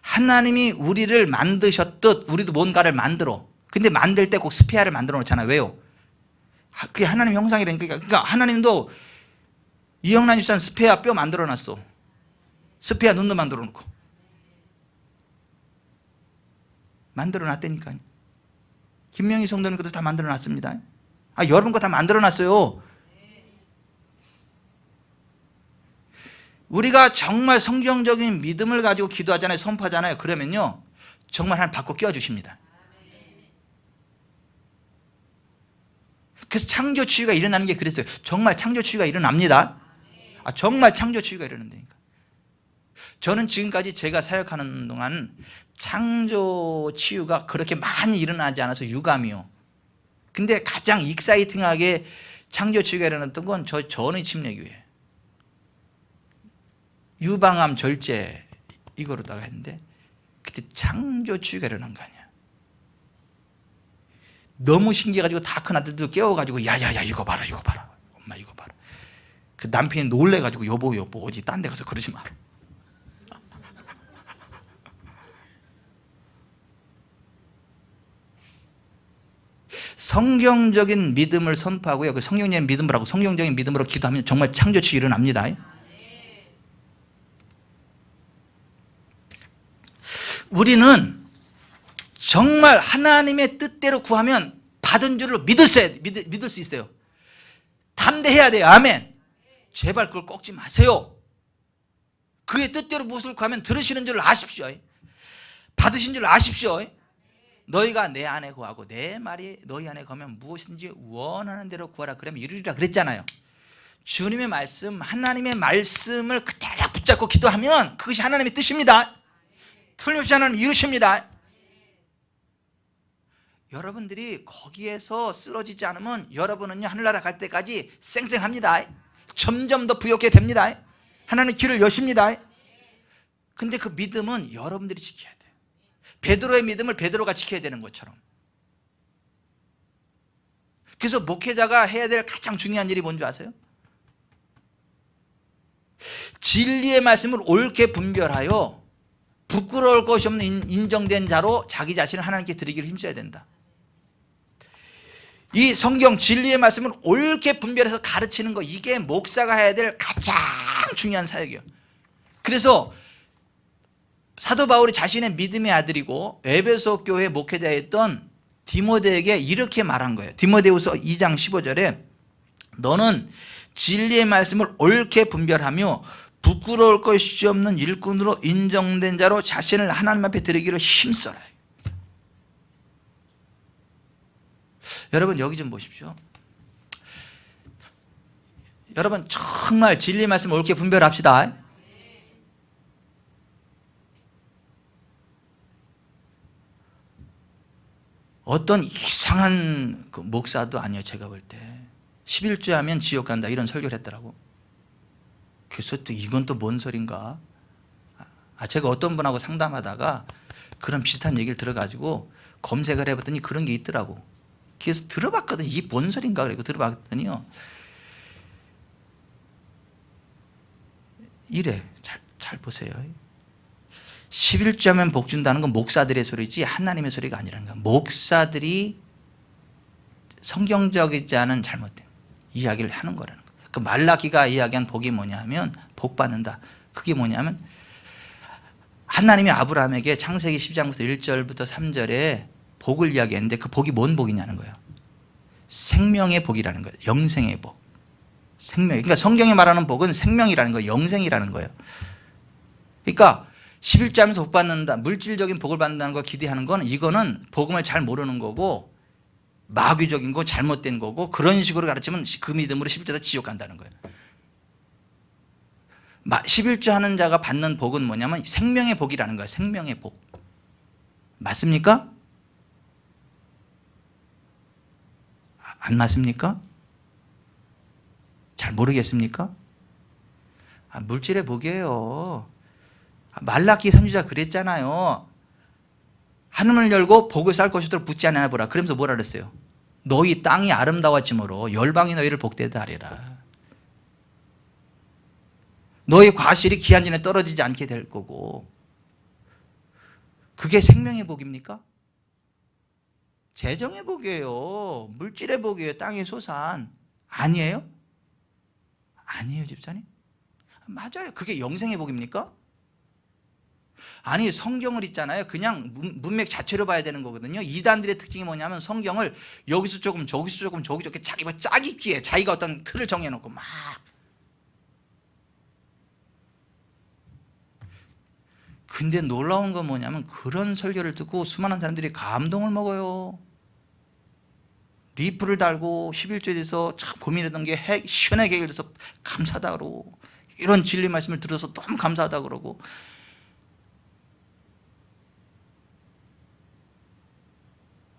하나님이 우리를 만드셨듯 우리도 뭔가를 만들어. 근데 만들 때 꼭 스페어를 만들어 놓잖아요. 왜요? 그게 하나님 형상이라니까. 그러니까 하나님도 이영란 집사는 스페어 뼈 만들어 놨어. 스페어 눈도 만들어 놓고. 만들어 놨다니까요. 김명희 성도님 것도 다 만들어 놨습니다. 여러분 거 다 만들어 놨어요. 우리가 정말 성경적인 믿음을 가지고 기도하잖아요. 선포하잖아요. 그러면요 정말 하나님 바꿔 끼워주십니다. 그래서 창조치유가 일어나는 게 그랬어요. 정말 창조치유가 일어납니다. 정말 창조치유가 일어난다니까. 저는 지금까지 제가 사역하는 동안 창조치유가 그렇게 많이 일어나지 않아서 유감이요. 근데 가장 익사이팅하게 창조치유가 일어났던 건 저는 침례교회예요. 유방암 절제 이거로다가 했는데 그때 창조치유가 일어난 거 아니야. 너무 신기해가지고 다 큰 아들도 깨워가지고 야야야 이거 봐라 엄마 이거 봐라. 그 남편이 놀래가지고 여보 어디 딴 데 가서 그러지 마라. 성경적인 믿음을 선포하고요. 그 성경적인 믿음을 하고 성경적인 믿음으로 기도하면 정말 창조치유 일어납니다. 우리는 정말 하나님의 뜻대로 구하면 받은 줄로 믿을 수 있어요. 담대해야 돼요. 아멘. 제발 그걸 꺾지 마세요. 그의 뜻대로 무엇을 구하면 들으시는 줄 아십시오. 받으신 줄 아십시오. 너희가 내 안에 구하고 내 말이 너희 안에 거하면 무엇인지 원하는 대로 구하라 그러면 이루리라 그랬잖아요. 주님의 말씀 하나님의 말씀을 그대로 붙잡고 기도하면 그것이 하나님의 뜻입니다. 틀림없이 하나님 이루십니다. 여러분들이 거기에서 쓰러지지 않으면 여러분은요 하늘나라 갈 때까지 쌩쌩합니다. 점점 더 부욕하게 됩니다. 하나님 길을 여십니다. 근데 그 믿음은 여러분들이 지켜야 돼요. 베드로의 믿음을 베드로가 지켜야 되는 것처럼. 그래서 목회자가 해야 될 가장 중요한 일이 뭔지 아세요? 진리의 말씀을 옳게 분별하여 부끄러울 것이 없는 인정된 자로 자기 자신을 하나님께 드리기를 힘써야 된다. 이 성경 진리의 말씀을 옳게 분별해서 가르치는 거, 이게 목사가 해야 될 가장 중요한 사역이에요. 그래서 사도 바울이 자신의 믿음의 아들이고 에베소 교회 목회자였던 디모데에게 이렇게 말한 거예요. 디모데후서 2장 15절에 너는 진리의 말씀을 옳게 분별하며 부끄러울 것이 없는 일꾼으로 인정된 자로 자신을 하나님 앞에 드리기를 힘써라. 여러분 여기 좀 보십시오. 여러분 정말 진리의 말씀을 옳게 분별합시다. 어떤 이상한 그 목사도 아니에요. 제가 볼 때 11주 하면 지옥 간다 이런 설교를 했더라고. 그래서 또 이건 또 뭔 소린가. 제가 어떤 분하고 상담하다가 그런 비슷한 얘기를 들어가지고 검색을 해봤더니 그런 게 있더라고. 그래서 들어봤거든요. 이게 뭔 소린가 그리고 들어봤더니요, 이래. 잘 보세요. 11주 하면 복 준다는 건 목사들의 소리지 하나님의 소리가 아니라는 거야. 목사들이 성경적이지 않은 잘못된 이야기를 하는 거라는 거야. 그 말라기가 이야기한 복이 뭐냐 하면 복 받는다. 그게 뭐냐면 하나님이 아브라함에게 창세기 10장부터 1절부터 3절에 복을 이야기했는데 그 복이 뭔 복이냐는 거예요. 생명의 복이라는 거예요. 영생의 복. 생명. 그러니까 성경이 말하는 복은 생명이라는 거예요. 영생이라는 거예요. 그러니까 11주 하면서 복 받는다, 물질적인 복을 받는다는 걸 기대하는 건 이거는 복음을 잘 모르는 거고 마귀적인 거, 잘못된 거고, 그런 식으로 가르치면 그 믿음으로 11주다 지옥 간다는 거예요. 11주 하는 자가 받는 복은 뭐냐면 생명의 복이라는 거예요. 생명의 복. 맞습니까? 안 맞습니까? 잘 모르겠습니까? 물질의 복이에요. 말라기 선지자 그랬잖아요. 하늘을 열고 복을 쌀 것이도록 붙지 않아 보라. 그러면서 뭐라 그랬어요? 너희 땅이 아름다워짐으로 열방이 너희를 복되다 하리라. 너희 과실이 기한 전에 떨어지지 않게 될 거고. 그게 생명의 복입니까? 재정의 복이에요. 물질의 복이에요. 땅의 소산. 아니에요? 아니에요, 집사님? 맞아요. 그게 영생의 복입니까? 아니, 성경을 있잖아요. 그냥 문맥 자체로 봐야 되는 거거든요. 이단들의 특징이 뭐냐면 성경을 여기서 조금 저기서 조금 저기 저기 자기 뭐 짜기 귀해. 자기가 어떤 틀을 정해놓고 막. 근데 놀라운 건 뭐냐면 그런 설교를 듣고 수많은 사람들이 감동을 먹어요. 리플을 달고 11조에 대해서 참 고민했던 게 시원하게 해결돼서 감사하다 그러고, 이런 진리 말씀을 들어서 너무 감사하다 그러고.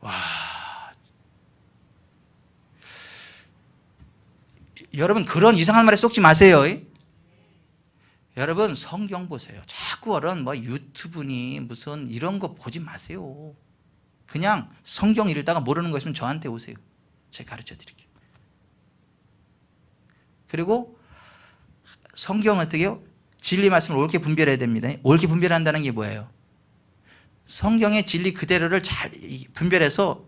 와, 여러분 그런 이상한 말에 쏙지 마세요. 여러분 성경 보세요. 자꾸 그런 뭐 유튜브니 무슨 이런 거 보지 마세요. 그냥 성경 읽다가 모르는 거 있으면 저한테 오세요. 제가 가르쳐 드릴게요. 그리고 성경 어떻게 해요? 진리 말씀을 옳게 분별해야 됩니다. 옳게 분별한다는 게 뭐예요? 성경의 진리 그대로를 잘 분별해서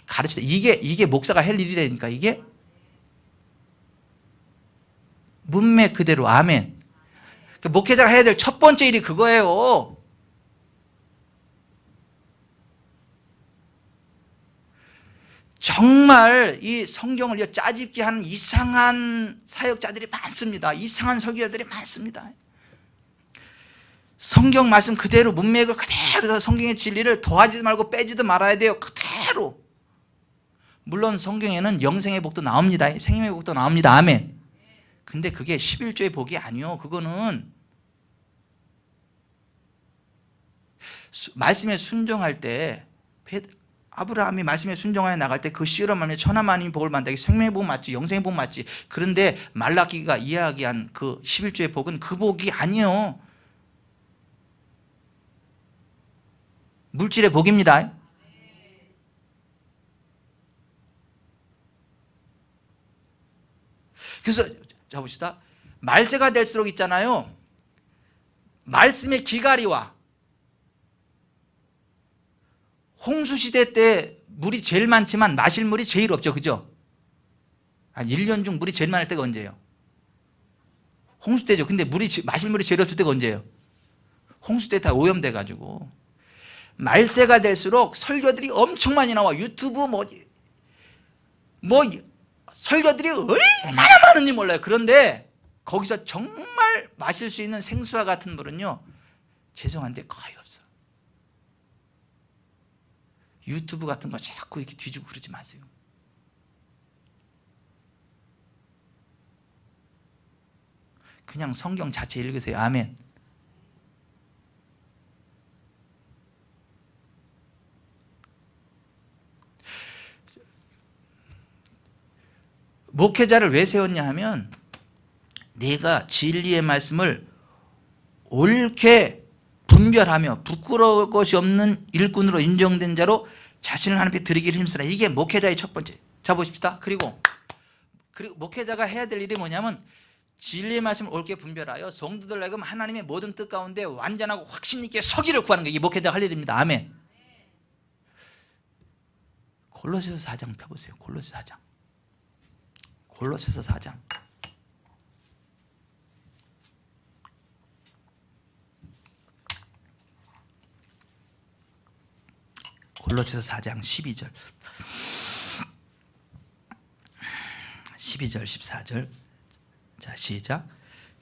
가르치다. 이게 목사가 할 일이라니까. 이게 문맥 그대로. 아멘. 목회자가 해야 될 첫 번째 일이 그거예요. 정말 이 성경을 짜집기 하는 이상한 사역자들이 많습니다. 이상한 설교자들이 많습니다. 성경 말씀 그대로, 문맥을 그대로, 성경의 진리를 더하지도 말고 빼지도 말아야 돼요. 그대로. 물론 성경에는 영생의 복도 나옵니다. 생명의 복도 나옵니다. 아멘. 근데 그게 11조의 복이 아니요. 그거는 말씀에 순종할 때, 아브라함이 말씀에 순종하여 나갈 때 그 씨로 말미암아 천하만민이 복을 받는다. 생명의 복 맞지, 영생의 복 맞지. 그런데 말라기가 이야기한 그 11조의 복은 그 복이 아니요. 물질의 복입니다. 그래서 자 봅시다. 말세가 될수록 있잖아요, 말씀의 기가리와 홍수시대 때 물이 제일 많지만 마실 물이 제일 없죠. 그죠? 한 1년 중 물이 제일 많을 때가 언제예요? 홍수 때죠. 근데 마실 물이 제일 없을 때가 언제예요? 홍수 때 다 오염돼 가지고. 말세가 될수록 설교들이 엄청 많이 나와. 유튜브 설교들이 얼마나 많은지 몰라요. 그런데 거기서 정말 마실 수 있는 생수와 같은 물은요, 죄송한데 거의 없어. 유튜브 같은 거 자꾸 이렇게 뒤지고 그러지 마세요. 그냥 성경 자체 읽으세요. 아멘. 목회자를 왜 세웠냐 하면, 내가 진리의 말씀을 옳게 분별하며 부끄러울 것이 없는 일꾼으로 인정된 자로 자신을 하나님께 드리기를 힘쓰라. 이게 목회자의 첫 번째. 자 보십시다. 그리고 목회자가 해야 될 일이 뭐냐면, 진리의 말씀을 옳게 분별하여 성도들에게 하나님의 모든 뜻 가운데 완전하고 확신 있게 서기를 구하는 게 이게 목회자가 할 일입니다. 아멘. 골로새서 4장 펴보세요. 골로새 4장. 골로새서 4장. 골로새서 4장 12절 14절. 자 시작.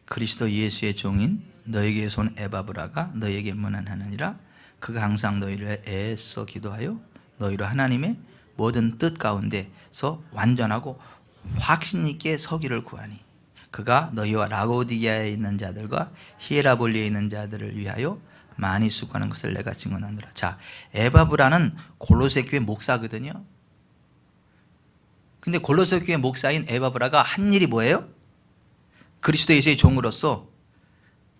그리스도 예수의 종인 너에게서 온 에바브라가 너에게 문안하느니라. 그가 항상 너희를 애써 기도하여 너희로 하나님의 모든 뜻 가운데서 완전하고 확신 있게 서기를 구하니, 그가 너희와 라고디게아에 있는 자들과 히에라볼리에 있는 자들을 위하여 많이 수고하는 것을 내가 증언하노라. 자, 에바브라는 골로새 교회 목사거든요. 근데 골로새 교회 목사인 에바브라가 한 일이 뭐예요? 그리스도 예수의 종으로서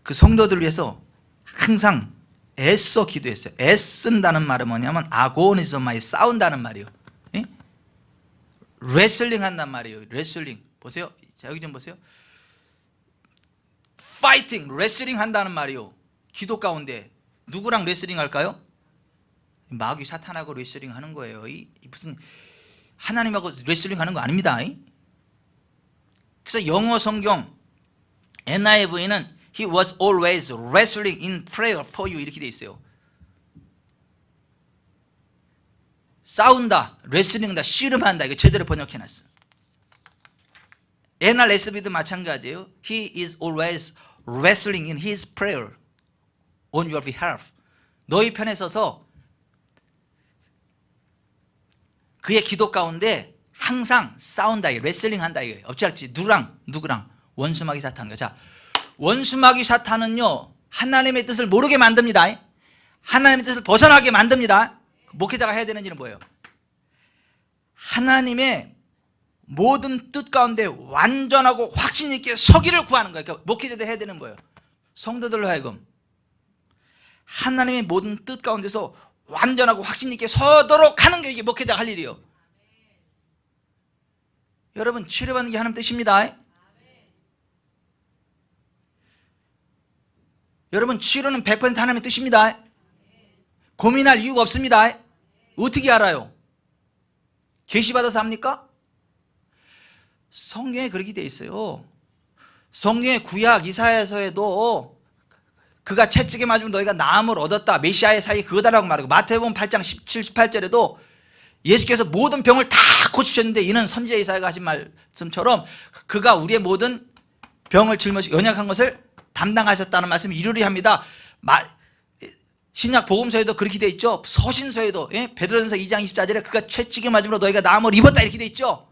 그 성도들을 위해서 항상 애써 기도했어요. 애쓴다는 말은 뭐냐면 아고니즈마에 싸운다는 말이에요. 예? 레슬링 한단 말이에요. 레슬링. 보세요. 자, 여기 좀 보세요. 파이팅, 레슬링 한다는 말이에요. 기도 가운데 누구랑 레슬링 할까요? 마귀 사탄하고 레슬링 하는 거예요. 무슨 하나님하고 레슬링 하는 거 아닙니다. 그래서 영어 성경 NIV는 He was always wrestling in prayer for you 이렇게 돼 있어요. 싸운다, 레슬링다, 씨름한다, 이거 제대로 번역해놨어. NRSV도 마찬가지예요. He is always wrestling in his prayer on your behalf. 너희 편에 서서 그의 기도 가운데 항상 싸운다, 레슬링 한다 이거예요. 없지 누구랑? 원수마귀 사탄과. 자, 원수마귀 사탄은요, 하나님의 뜻을 모르게 만듭니다. 하나님의 뜻을 벗어나게 만듭니다. 목회자가 해야 되는 일은 뭐예요? 하나님의 모든 뜻 가운데 완전하고 확신 있게 서기를 구하는 거예요. 그러니까 목회자들 해야 되는 거예요. 성도들로 하여금 하나님의 모든 뜻 가운데서 완전하고 확신 있게 서도록 하는 게 이게 목회자가 할 일이에요. 여러분, 치료받는 게 하나님 뜻입니다. 여러분, 치료는 100% 하나님의 뜻입니다. 고민할 이유가 없습니다. 어떻게 알아요? 계시받아서 합니까? 성경에 그렇게 돼 있어요. 성경의 구약 이사야서에도 그가 채찍에 맞으면 너희가 나음을 얻었다, 메시아의 사이 그거다라고 말하고, 마태복음 8장 17, 18절에도 예수께서 모든 병을 다 고치셨는데 이는 선지자 이사야가 하신 말씀처럼 그가 우리의 모든 병을 짊어지고 연약한 것을 담당하셨다는 말씀을 이루리 합니다. 신약 복음서에도 그렇게 돼 있죠. 서신서에도 베드로전서 2장 24절에 그가 채찍에 맞음으로 너희가 나음을 입었다 이렇게 돼 있죠.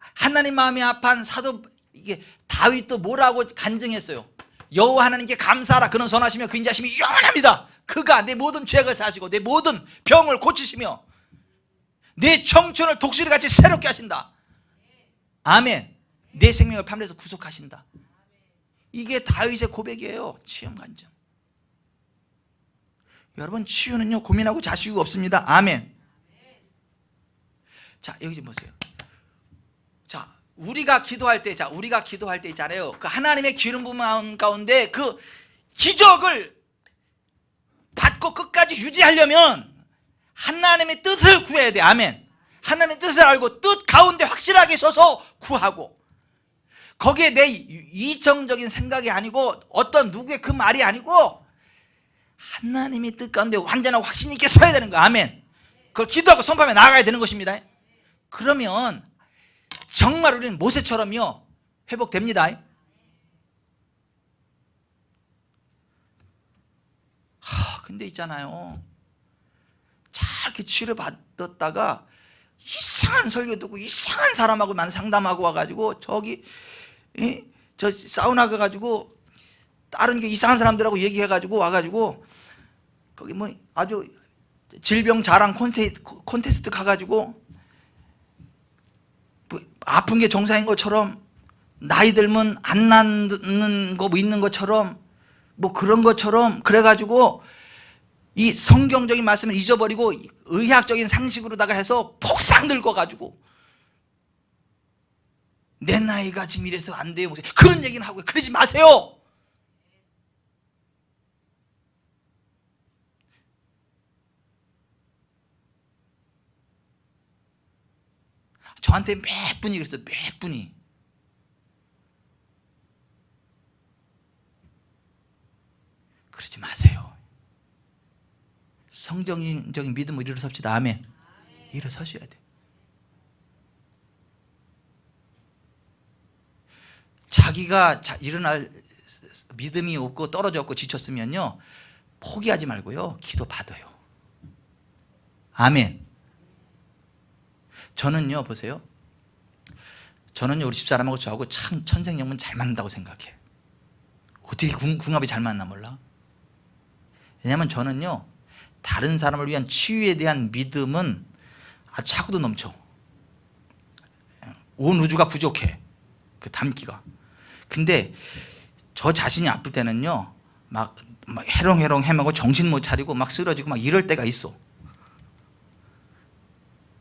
하나님 마음이 아파한 사도 이게 다윗도 뭐라고 간증했어요? 여호와 하나님께 감사하라. 그는 선하시며 그 인자심이 영원합니다. 그가 내 모든 죄를 사시고 내 모든 병을 고치시며 내 청춘을 독수리같이 새롭게 하신다. 아멘. 내 생명을 판단해서 구속하신다. 이게 다윗의 고백이에요. 취험 간증. 여러분, 치유는요 고민하고 자식이 없습니다. 아멘. 자, 여기 좀 보세요. 자, 우리가 기도할 때, 우리가 기도할 때 있잖아요. 그 하나님의 기름 부음 가운데 그 기적을 받고 끝까지 유지하려면 하나님의 뜻을 구해야 돼. 아멘. 하나님의 뜻을 알고 뜻 가운데 확실하게 서서 구하고, 거기에 내 이성적인 생각이 아니고 어떤 누구의 그 말이 아니고 하나님의 뜻 가운데 완전한 확신 있게 서야 되는 거야. 아멘. 그걸 기도하고 선포하며 나아가야 되는 것입니다. 그러면 정말 우리는 모세처럼요 회복됩니다. 근데 있잖아요, 잘 이렇게 치료받았다가 이상한 설교 듣고 이상한 사람하고만 상담하고 와가지고 저 사우나 가가지고 다른 게 이상한 사람들하고 얘기해가지고 와가지고 거기 뭐 아주 질병 자랑 콘테스트 가가지고 뭐 아픈 게 정상인 것처럼, 나이 들면 안 낫는 거 뭐 있는 것처럼, 뭐 그런 것처럼 그래가지고 이 성경적인 말씀을 잊어버리고 의학적인 상식으로다가 해서 폭삭 늙어가지고 내 나이가 지금 이래서 안 돼요, 그런 얘기는 하고. 그러지 마세요. 저한테 몇 분이 그랬어요. 몇 분이. 그러지 마세요. 성경적인 믿음으로 일어섭시다. 아멘. 일어서셔야 돼. 자기가 일어날 믿음이 없고 떨어졌고 지쳤으면요 포기하지 말고요 기도 받아요. 아멘. 저는요 보세요, 저는요 우리 집사람하고 저하고 참 천생연분 잘 맞는다고 생각해. 어떻게 궁합이 잘 맞나 몰라. 왜냐하면 저는요 다른 사람을 위한 치유에 대한 믿음은 아주 차고도 넘쳐. 온 우주가 부족해, 그 담기가. 근데 저 자신이 아플 때는요 막 해롱해롱 헤매고 정신 못 차리고 막 쓰러지고 막 이럴 때가 있어.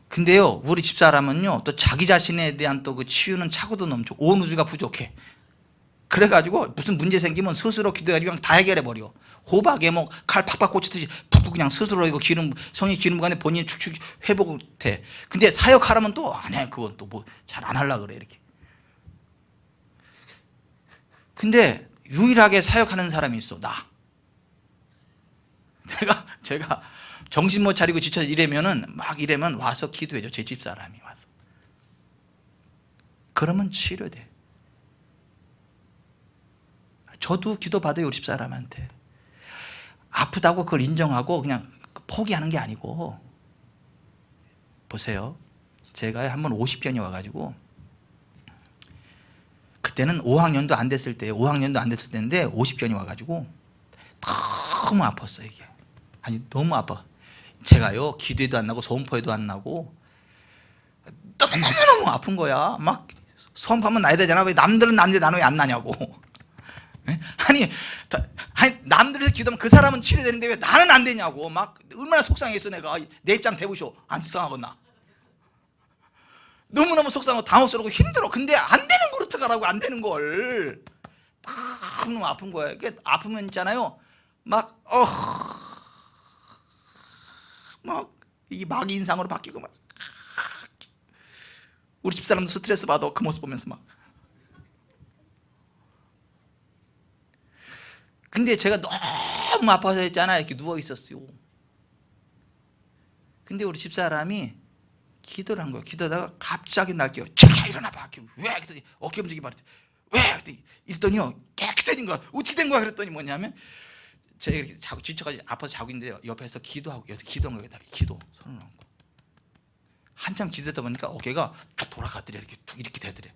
근데요 우리 집사람은요 또 자기 자신에 대한 또 그 치유는 차고도 넘쳐. 온 우주가 부족해. 그래가지고 무슨 문제 생기면 스스로 기도해가지고 그냥 다 해결해버려. 호박에 뭐 칼 팍팍 꽂히듯이 푹푹 그냥 스스로 이거 성이 기름 간에 본인이 축축 회복돼. 근데 사역하라면 또 안 해. 그건 또 뭐 잘 안 하려고 그래 이렇게. 근데 유일하게 사역하는 사람이 있어, 나. 제가 정신 못 차리고 지쳐서 이래면 와서 기도해줘. 제 집사람이 와서. 그러면 치료돼. 저도 기도 받아요 우리 집사람한테. 아프다고 그걸 인정하고 그냥 포기하는 게 아니고. 보세요, 제가 한번 50견이 와가지고, 그때는 5학년도 안 됐을 때예요. 5학년도 안 됐을 때인데 50견이 와가지고 너무 아팠어요 이게. 아니 너무 아파. 제가요 기도에도 안 나고 소음포에도 안 나고 너무너무 아픈 거야. 막 소음포하면 나야 되잖아. 왜 남들은 나는데 나는 왜 안 나냐고. 아니 남들에서 기도하면 그 사람은 치료되는데 왜 나는 안 되냐고. 막 얼마나 속상했어 내가. 내 입장 대보쇼. 안 속상하겠나. 너무너무 속상하고 당혹스럽고 힘들어. 근데 안 되는 걸 어떡하라고. 안 되는 걸. 너무 아픈 거야. 아프면 있잖아요 막 이 마귀 인상으로 바뀌고 막. 우리 집사람도 스트레스 받아 그 모습 보면서 막. 근데 제가 너무 아파서 했잖아. 이렇게 누워 있었어요. 근데 우리 집사람이 기도를 한 거예요. 기도하다가 갑자기 날 깨워. 제가 일어나봐. 왜? 그랬더니 어깨 움직이기 말했더니 왜? 그랬더니 이랬더니요 깨끗해진 거야. 어떻게 된 거야? 그랬더니 뭐냐면 제가 이렇게 자고 지쳐가지고 아파서 자고 있는데 옆에서 기도하고, 여기서 기도한 거예요. 기도 손을 얹고 한참 기도하다 보니까 어깨가 툭 돌아갔더래. 이렇게 툭 이렇게 되더래.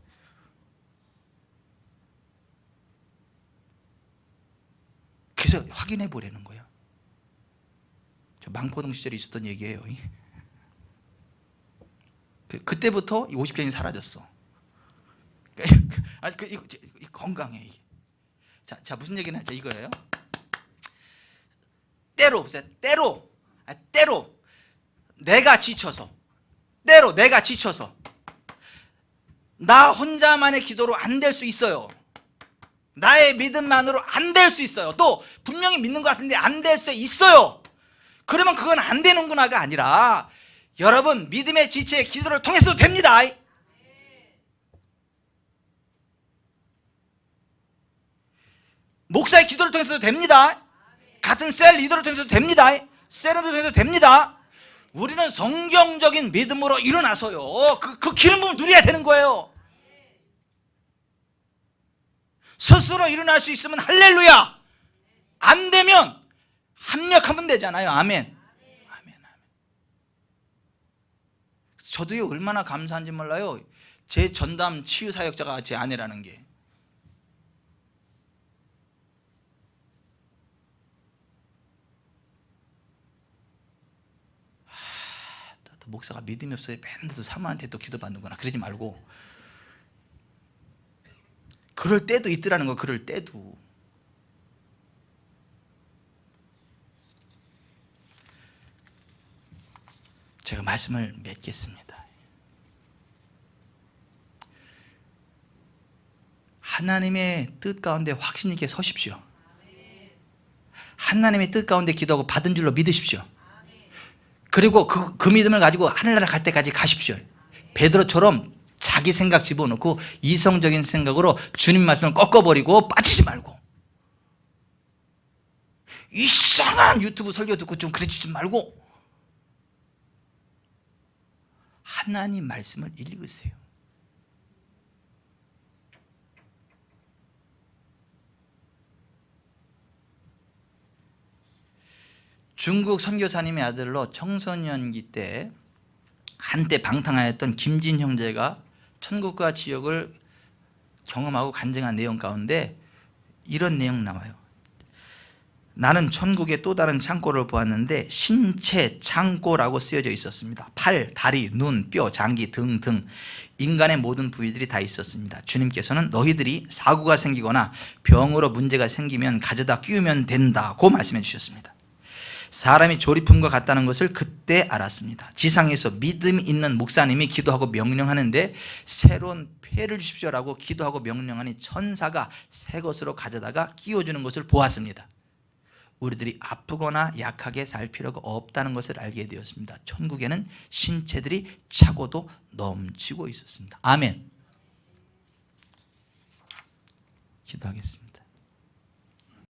그래서 확인해 보려는 거야. 저 망포동 시절에 있었던 얘기예요. 그때부터 50견이 사라졌어. 이거 건강해 이게. 자 무슨 얘기는 하죠? 이거예요. 때로 내가 지쳐서, 때로 내가 지쳐서 나 혼자만의 기도로 안 될 수 있어요. 나의 믿음만으로 안 될 수 있어요. 또 분명히 믿는 것 같은데 안 될 수 있어요. 그러면 그건 안 되는구나가 아니라 여러분 믿음의 지체의 기도를 통해서도 됩니다. 목사의 기도를 통해서도 됩니다. 같은 셀 리더를 통해서도 됩니다. 셀을 통해서도 됩니다. 우리는 성경적인 믿음으로 일어나서요 그 기름 부음을 누려야 되는 거예요. 스스로 일어날 수 있으면 할렐루야. 안 되면 합력하면 되잖아요. 아멘. 저도요 얼마나 감사한지 몰라요. 제 전담 치유 사역자가 제 아내라는 게. 목사가 믿음이 없어요. 맨날 사모한테 또 기도받는구나. 그러지 말고 그럴 때도 있더라는 거. 그럴 때도. 제가 말씀을 맺겠습니다. 하나님의 뜻 가운데 확신 있게 서십시오. 하나님의 뜻 가운데 기도하고 받은 줄로 믿으십시오. 그리고 그 믿음을 가지고 하늘나라 갈 때까지 가십시오. 베드로처럼 자기 생각 집어넣고 이성적인 생각으로 주님 말씀을 꺾어버리고 빠지지 말고, 이상한 유튜브 설교 듣고 좀 그러지 말고 하나님 말씀을 읽으세요. 중국 선교사님의 아들로 청소년기 때 한때 방탕하였던 김진 형제가 천국과 지옥을 경험하고 간증한 내용 가운데 이런 내용 나와요. 나는 천국의 또 다른 창고를 보았는데 신체 창고라고 쓰여져 있었습니다. 팔, 다리, 눈, 뼈, 장기 등등 인간의 모든 부위들이 다 있었습니다. 주님께서는 너희들이 사고가 생기거나 병으로 문제가 생기면 가져다 끼우면 된다고 말씀해 주셨습니다. 사람이 조리품과 같다는 것을 그때 알았습니다. 지상에서 믿음이 있는 목사님이 기도하고 명령하는데 새로운 폐를 주십시오라고 기도하고 명령하니 천사가 새 것으로 가져다가 끼워주는 것을 보았습니다. 우리들이 아프거나 약하게 살 필요가 없다는 것을 알게 되었습니다. 천국에는 신체들이 차고도 넘치고 있었습니다. 아멘. 기도하겠습니다.